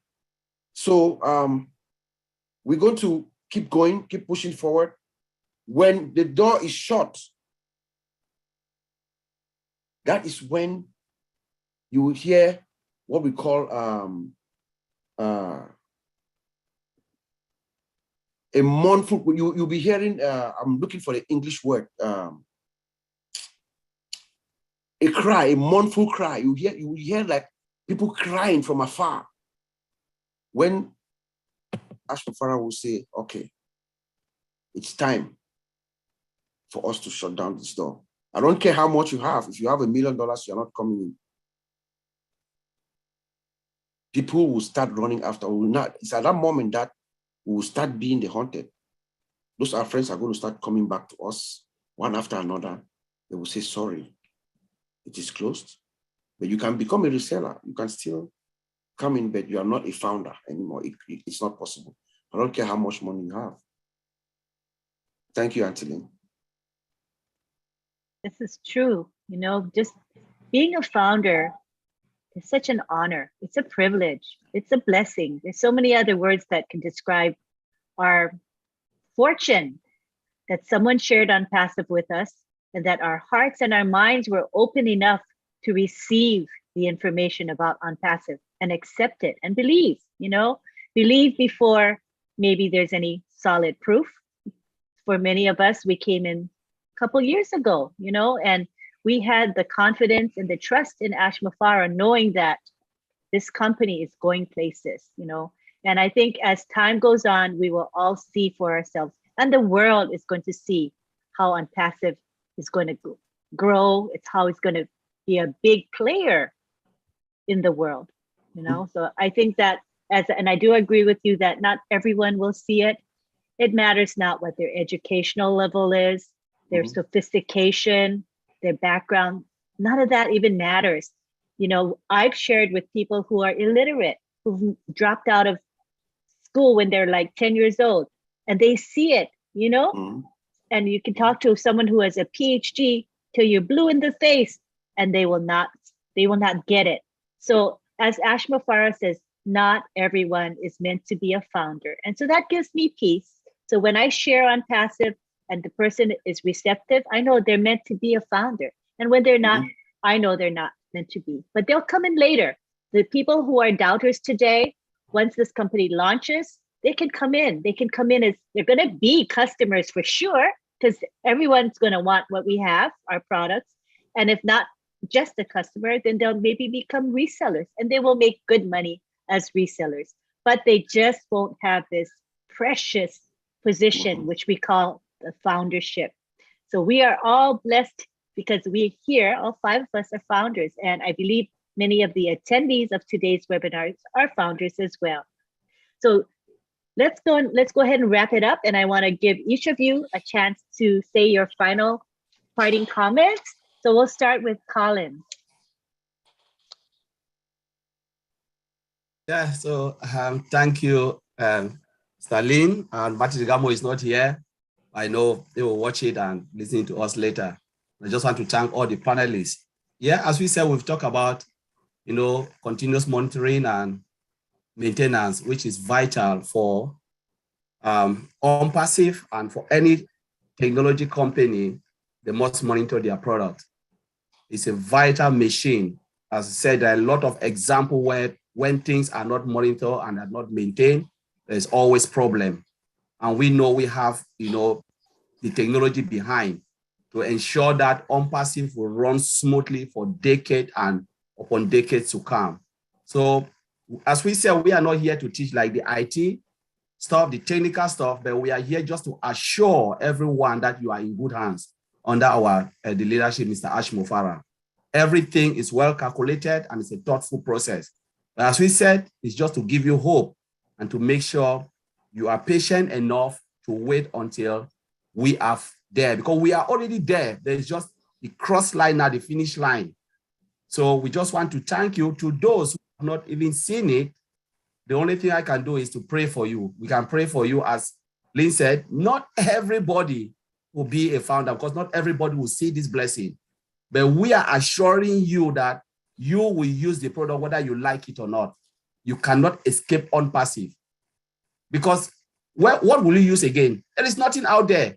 [SPEAKER 5] So we're going to keep going, keep pushing forward. When the door is shut, that is when you will hear what we call a mournful, you'll be hearing, I'm looking for the English word, a cry, a mournful cry. You hear like people crying from afar. When Ashmafara will say, okay, it's time for us to shut down this door. I don't care how much you have. If you have $1 million, you're not coming in. People will start running after. It's at that moment that we will start being the haunted. Those our friends are going to start coming back to us one after another. They will say, sorry, it is closed. But you can become a reseller. You can still come in, but you are not a founder anymore. It's not possible. I don't care how much money you have. Thank you, Auntie Lynn.
[SPEAKER 1] This is true. Just being a founder is such an honor. It's a privilege. It's a blessing. There's so many other words that can describe our fortune that someone shared on Passive with us, and that our hearts and our minds were open enough to receive the information about On Passive and accept it and believe, believe before maybe there's any solid proof. For many of us, we came in a couple years ago, and we had the confidence and the trust in Ash Mafara, knowing that this company is going places, and I think as time goes on, we will all see for ourselves, and the world is going to see how Unpassive is going to grow. It's how it's going to be a big player in the world, So I think that and I do agree with you that not everyone will see it. It matters not what their educational level is, their sophistication, their background. None of that even matters. I've shared with people who are illiterate, who've dropped out of school when they're like 10 years old, and they see it, and you can talk to someone who has a PhD till you're blue in the face, and they will not get it. So as Ash Mafara says, not everyone is meant to be a founder. And so that gives me peace. So when I share on Passive and the person is receptive, I know they're meant to be a founder. And when they're not, I know they're not meant to be, but they'll come in later. The people who are doubters today, once this company launches, they can come in. They can come in as they're going to be customers for sure, because everyone's going to want what we have, our products. And if not just a customer, then they'll maybe become resellers, and they will make good money as resellers. But they just won't have this precious position, which we call the foundership. So we are all blessed because we here, all 5 of us are founders. And I believe many of the attendees of today's webinars are founders as well. So let's go ahead and wrap it up. And I want to give each of you a chance to say your final parting comments. So we'll start with Colin.
[SPEAKER 2] Yeah, so thank you, Stalin. And Martin Gamo is not here. I know they will watch it and listen to us later. I just want to thank all the panelists. Yeah, as we said, we've talked about, continuous monitoring and maintenance, which is vital for OnPassive and for any technology company. They must monitor their product. It's a vital machine. As I said, there are a lot of examples where when things are not monitored and are not maintained, there's always problem. And we know we have, the technology behind to ensure that OnPassive will run smoothly for decades and upon decades to come. So as we said, we are not here to teach like the IT stuff, the technical stuff, but we are here just to assure everyone that you are in good hands under the leadership, Mr. Ash Mafara. Everything is well calculated and it's a thoughtful process. But as we said, it's just to give you hope and to make sure you are patient enough to wait until we are there, because we are already there. There's just the cross line now, the finish line. So we just want to thank you. To those who have not even seen it, the only thing I can do is to pray for you. We can pray for you. As Lynn said, not everybody will be a founder, because not everybody will see this blessing. But we are assuring you that you will use the product whether you like it or not. You cannot escape OnPassive. Because what will you use again? There is nothing out there.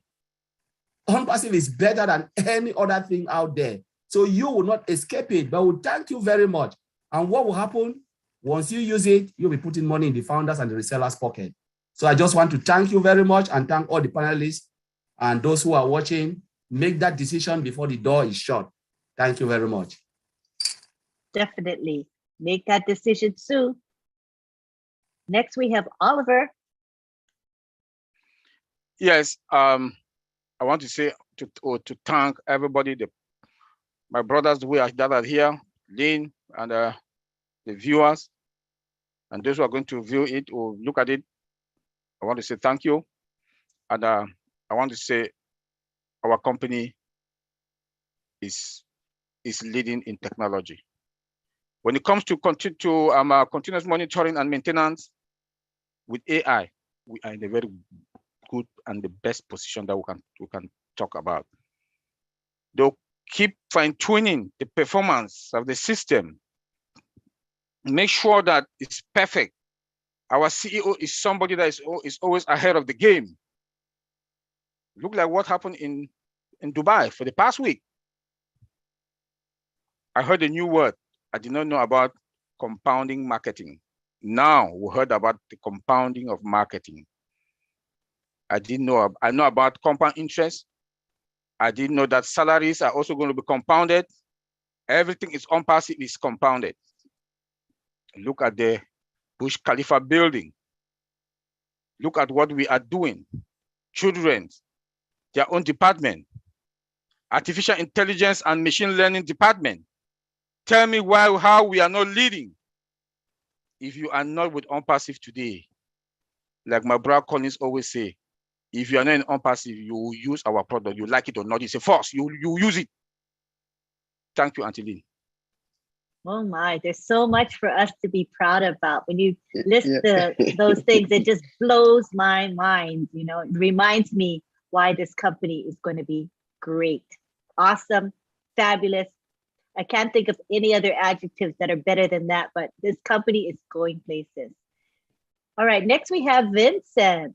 [SPEAKER 2] OnPassive is better than any other thing out there. So you will not escape it, but we thank you very much. And what will happen? Once you use it, you'll be putting money in the founders and the resellers' pocket. So I just want to thank you very much and thank all the panelists and those who are watching. Make that decision before the door is shut. Thank you very much.
[SPEAKER 1] Definitely. Make that decision soon. Next, we have Oliver.
[SPEAKER 3] Yes, I want to say to thank everybody, my brothers that are here, Lynn, and the viewers, and those who are going to view it or look at it. I want to say thank you, and I want to say our company is leading in technology. When it comes to continuous monitoring and maintenance with AI, we are in a very good and the best position that we can talk about. Though keep fine-tuning the performance of the system. Make sure that it's perfect. Our CEO is somebody that is always ahead of the game. Look like what happened in Dubai for the past week. I heard a new word I did not know about: compounding marketing. Now we heard about the compounding of marketing. I know about compound interest. I didn't know that salaries are also going to be compounded. Everything is on passive is compounded. Look at the Burj Khalifa building. Look at what we are doing. Children, their own department. Artificial intelligence and machine learning department. Tell me how we are not leading. If you are not with OnPassive today, like my brother Collins always say, if you are not in OnPassive, you will use our product. You like it or not, it's a force. You use it. Thank you, Auntie Lynn.
[SPEAKER 1] Oh my, there's so much for us to be proud about. When you list those things, it just blows my mind. You know, it reminds me why this company is going to be great, awesome, fabulous. I can't think of any other adjectives that are better than that, but this company is going places. All right, next we have Vincent.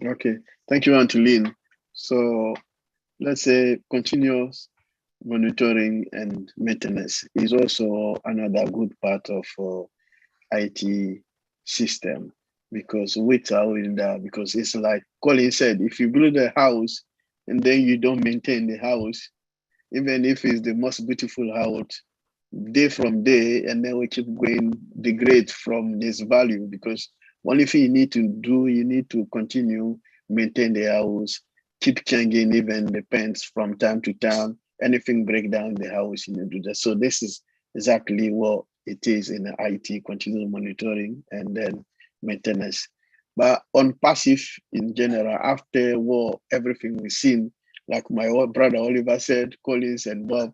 [SPEAKER 4] Okay, thank you, Auntie Lynn. So let's say continuous monitoring and maintenance is also another good part of IT system, because without that, because it's like Colin said, if you build a house and then you don't maintain the house, even if it's the most beautiful house, day from day, and then we keep going degrade from this value, because only thing you need to do, you need to continue maintain the house, keep changing even the pens from time to time. Anything break down the house, you know, do that. So this is exactly what it is in the IT, continuous monitoring and then maintenance. But on passive in general, after everything we've seen, like my old brother Oliver said, Collins and Bob,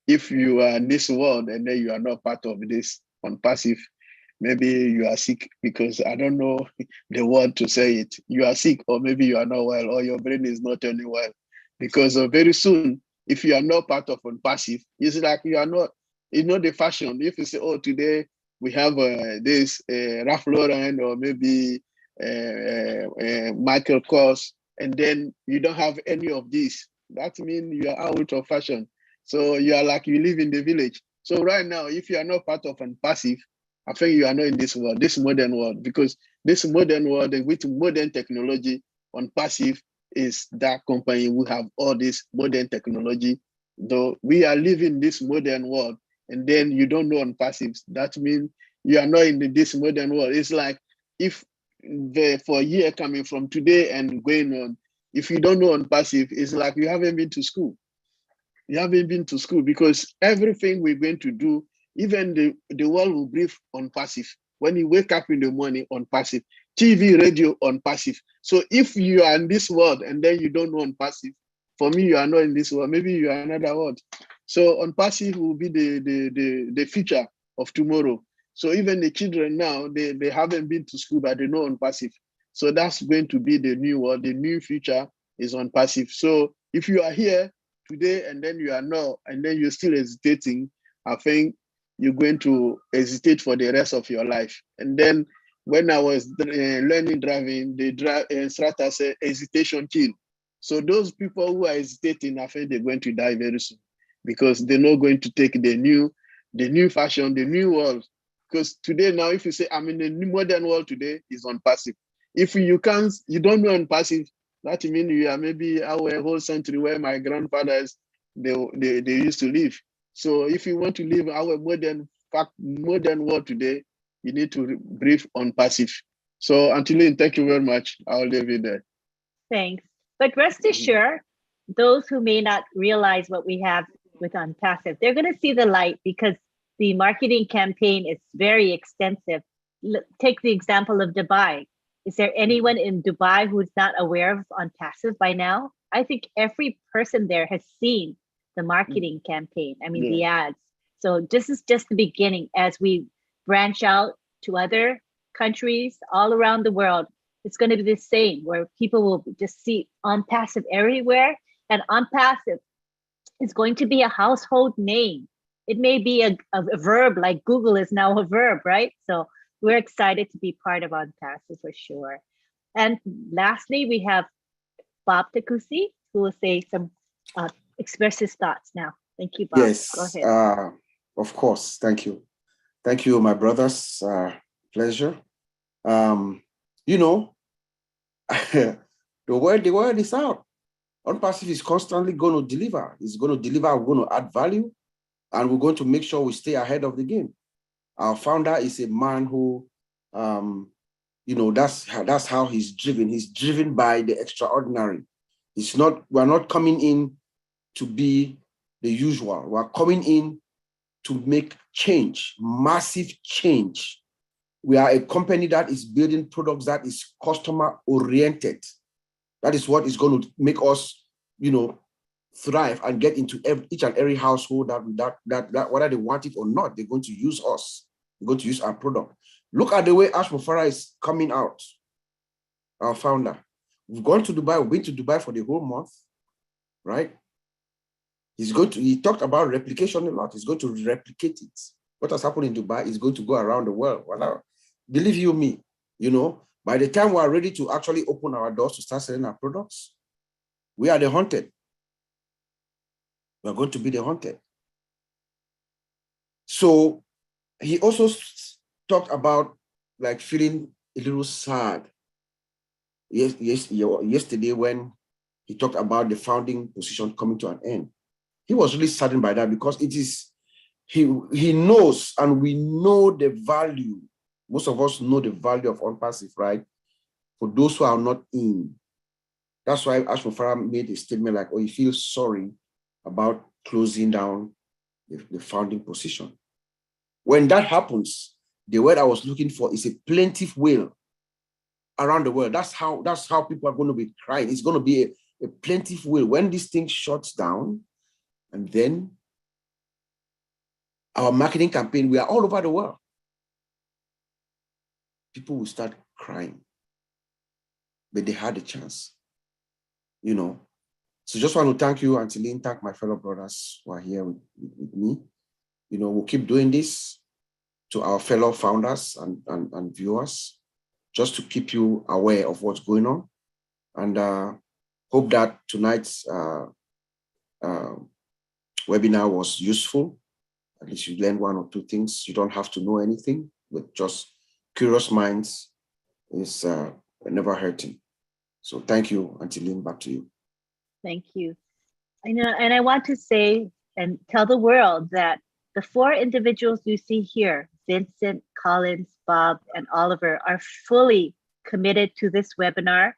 [SPEAKER 4] if you are in this world and then you are not part of this on passive, maybe you are sick, because I don't know the word to say it. You are sick, or maybe you are not well, or your brain is not turning well. Because very soon, if you are not part of on passive, it's like you are not, it's not the fashion. If you say, oh, today we have this Ralph Lauren, or maybe Michael Kors, and then you don't have any of these, that means you are out of fashion. So you are like you live in the village. So right now, if you are not part of an passive, I think you are not in this world, this modern world, because this modern world with modern technology on passive is that company will have all this modern technology. Though we are living this modern world, and then you don't know on passives, that means you are not in this modern world. It's like if for a year coming from today and going on, if you don't know on passive, it's like you haven't been to school. You haven't been to school, because everything we're going to do, even the world will breathe on passive. When you wake up in the morning, on passive, TV, radio on passive. So if you are in this world and then you don't know on passive, for me, you are not in this world. Maybe you are another world. So on passive will be the future of tomorrow. So even the children now, they haven't been to school, but they know on passive. So that's going to be the new world. The new future is on passive. So if you are here today and then you are not, and then you're still hesitating, I think you're going to hesitate for the rest of your life. And then when I was learning driving, the instructor said hesitation kill. So those people who are hesitating, I think they're going to die very soon, because they're not going to take the new fashion, the new world. Because today now, if you say I'm in the new modern world today, is on passive. If you don't know on passive, that means you are maybe our whole century where my grandfathers they used to live. So if you want to live our modern world today, you need to brief on passive. So Auntie Lynn, thank you very much. I'll leave it there.
[SPEAKER 1] Thanks. But rest assured, those who may not realize what we have with OnPassive, they're going to see the light, because the marketing campaign is very extensive. Take the example of Dubai. Is there anyone in Dubai who's not aware of OnPassive by now? I think every person there has seen the marketing campaign. I mean, the ads. So this is just the beginning. As we branch out to other countries all around the world, it's going to be the same, where people will just see OnPassive everywhere. And OnPassive is going to be a household name. It may be a verb, like Google is now a verb, right? So we're excited to be part of Ontasu for sure. And lastly, we have Bob Takusi, who will say some, express his thoughts now. Thank you, Bob.
[SPEAKER 5] Yes,
[SPEAKER 1] Go ahead.
[SPEAKER 5] of course. Thank you. Thank you, my brothers. Pleasure. You know, the word is out. OnPassive is constantly going to deliver. It's going to deliver. We're going to add value, and we're going to make sure we stay ahead of the game. Our founder is a man who, you know, that's how he's driven. He's driven by the extraordinary. We're not coming in to be the usual. We're coming in to make change, massive change. We are a company that is building products that is customer oriented. That is what is going to make us, you know, thrive and get into each and every household that whether they want it or not, they're going to use us. They're going to use our product. Look at the way Ash Mufara is coming out, our founder. We've gone to Dubai. We've been to Dubai for the whole month, right? He talked about replication a lot. He's going to replicate it. What has happened in Dubai is going to go around the world. Well, believe you me, you know, by the time we are ready to actually open our doors to start selling our products, we are the hunted. We are going to be the hunted. So he also talked about like feeling a little sad. Yesterday when he talked about the founding position coming to an end, he was really saddened by that because it is, he knows, and we know the value. Most of us know the value of OnPassive, right? For those who are not in. That's why Ash Mufara made a statement like, oh, he feels sorry about closing down the founding position. When that happens, the word I was looking for is a plaintive wail around the world. That's how people are going to be crying. It's going to be a plaintive wail when this thing shuts down. And then our marketing campaign, we are all over the world. People will start crying. But they had a chance, you know. So just want to thank you, Auntie Lynn, thank my fellow brothers who are here with me. You know, we'll keep doing this to our fellow founders and viewers, just to keep you aware of what's going on. And hope that tonight's webinar was useful. At least you learned one or two things. You don't have to know anything, but just curious minds is never hurting. So thank you, Auntie Lynn, back to you.
[SPEAKER 1] Thank you. I know, and I want to say and tell the world that the 4 individuals you see here, Vincent, Collins, Bob, and Oliver, are fully committed to this webinar.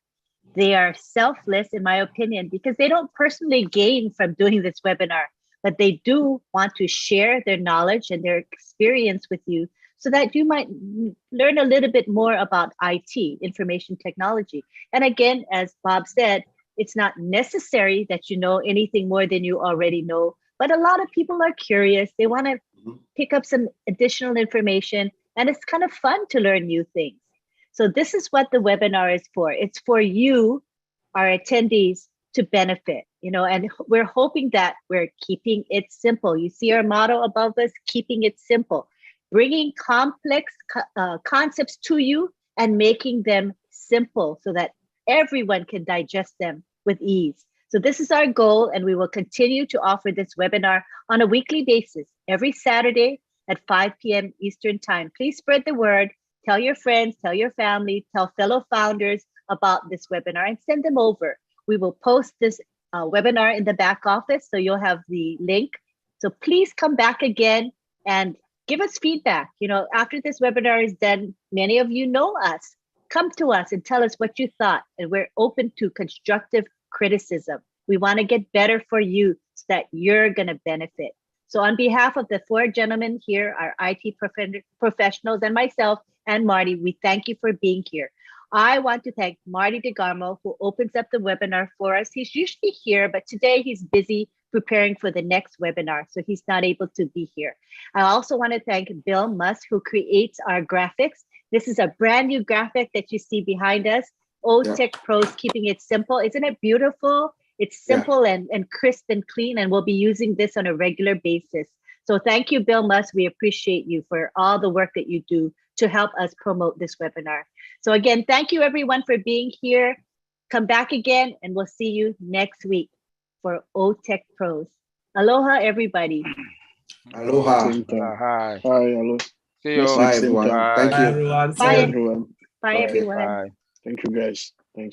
[SPEAKER 1] They are selfless, in my opinion, because they don't personally gain from doing this webinar, but they do want to share their knowledge and their experience with you so that you might learn a little bit more about IT, information technology. And again, as Bob said, it's not necessary that you know anything more than you already know, but a lot of people are curious. They want to pick up some additional information, and it's kind of fun to learn new things. So this is what the webinar is for. It's for you, our attendees, to benefit, you know, and we're hoping that we're keeping it simple. You see our motto above us, keeping it simple, bringing complex concepts to you and making them simple so that everyone can digest them with ease. So this is our goal, and we will continue to offer this webinar on a weekly basis, every Saturday at 5 p.m. Eastern Time. Please spread the word, tell your friends, tell your family, tell fellow founders about this webinar and send them over. We will post this webinar in the back office, so you'll have the link. So please come back again and give us feedback. You know, after this webinar is done, many of you know us. Come to us and tell us what you thought, and we're open to constructive criticism. We want to get better for you so that you're going to benefit. So on behalf of the 4 gentlemen here, our IT professionals and myself and Marty, we thank you for being here. I want to thank Marty DeGarmo, who opens up the webinar for us. He's usually here, but today he's busy preparing for the next webinar, so he's not able to be here. I also want to thank Bill Musk, who creates our graphics. This is a brand new graphic that you see behind us. Otech Pros, keeping it simple. Isn't it beautiful? It's simple and crisp and clean, and we'll be using this on a regular basis. So thank you, Bill Musk. We appreciate you for all the work that you do to help us promote this webinar. So again, thank you everyone for being here. Come back again, and we'll see you next week for Otech Pros. Aloha, everybody.
[SPEAKER 5] Aloha.
[SPEAKER 4] Same time.
[SPEAKER 3] Hi.
[SPEAKER 4] Bye, aloha.
[SPEAKER 3] See
[SPEAKER 4] Next
[SPEAKER 3] you.
[SPEAKER 4] week,
[SPEAKER 5] Bye,
[SPEAKER 4] same
[SPEAKER 5] everyone.
[SPEAKER 4] time.
[SPEAKER 5] Thank
[SPEAKER 2] Bye,
[SPEAKER 5] you.
[SPEAKER 2] everyone.
[SPEAKER 1] Bye.
[SPEAKER 4] Bye, everyone.
[SPEAKER 1] Bye,
[SPEAKER 4] Bye.
[SPEAKER 1] everyone.
[SPEAKER 3] Bye.
[SPEAKER 4] Thank you, guys.